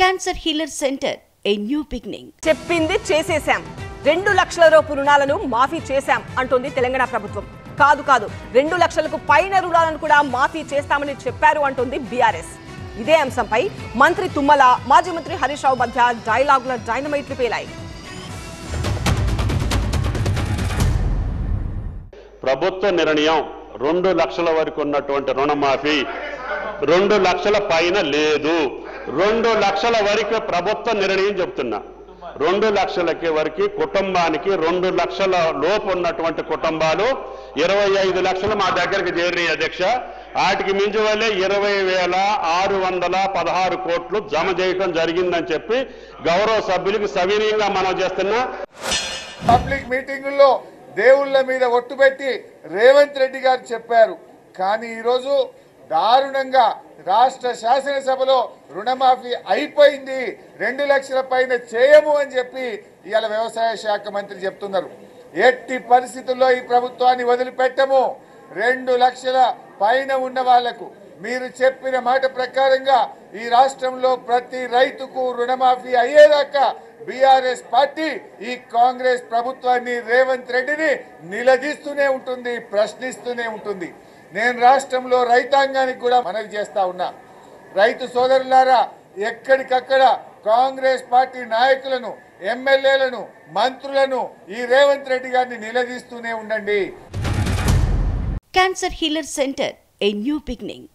Cancer healer centre, a new beginning. చెప్పింది చేసేశాం, 2 లక్షల రూపు రుణాలను మాఫీ చేశాం అంటోంది తెలంగాణ ప్రభుత్వం. కాదు 2 లక్షలకు పైన రుణాలను కూడా మాఫీ చేస్తామని చెప్పారు అంటోంది బీఆర్ఎస్. ఇదే అంశంపై మంత్రి తుమ్మల, మాజీ మంత్రి హరీష్ రావు మధ్య డైలాగుల డైనమైట్లు పేలాయి. ప్రభుత్వ నిర్ణయం 2 లక్షల వరకు ఉన్నటువంటి రుణమాఫీ 2 లక్షల పైన లేదు. 2 లక్షల వరకు ప్రభుత్వ నిర్ణయం చెప్తున్నా. 2 లక్షలకి వరకు కుటుంబానికి 2 లక్షల లోపు ఉన్నటువంటి కుటుంబాలు 25 లక్షలు మా దగ్గరికి చేరినాయి అధ్యక్ష. వాటికి మించి వల్లే 20,616 కోట్లు జమ చేయడం జరిగిందని చెప్పి గౌరవ సభ్యులకు సవినీయంగా మనం చేస్తున్నా. పబ్లిక్ మీటింగుల్లో దేవుళ్ళ మీద ఒట్టు పెట్టి రేవంత్ రెడ్డి గారు చెప్పారు. కానీ ఈరోజు దారుణంగా రాష్ట్ర శాసనసభలో రుణమాఫీ అయిపోయింది, 2 లక్షల పైన చేయము అని చెప్పి ఇవాళ వ్యవసాయ శాఖ మంత్రి చెప్తున్నారు. ఎట్టి పరిస్థితుల్లో ఈ ప్రభుత్వాన్ని వదిలిపెట్టము. 2 లక్షల పైన ఉన్న వాళ్లకు మీరు చెప్పిన మాట ప్రకారంగా ఈ రాష్ట్రంలో ప్రతి రైతుకు రుణమాఫీ అయ్యేదాకా బీఆర్ఎస్ పార్టీ ఈ కాంగ్రెస్ ప్రభుత్వాన్ని, రేవంత్ రెడ్డిని నిలదీస్తూనే ఉంటుంది, ప్రశ్నిస్తూనే ఉంటుంది. నేను రాష్ట్రంలో రైతాంగానికి కూడా మనవి చేస్తా ఉన్నా. రైతు సోదరులారా, ఎక్కడికక్కడ కాంగ్రెస్ పార్టీ నాయకులను, ఎమ్మెల్యేలను, మంత్రులను ఈ రేవంత్ రెడ్డి గారిని నిలదీస్తూనే ఉండండి. Cancer healer centre, a new beginning.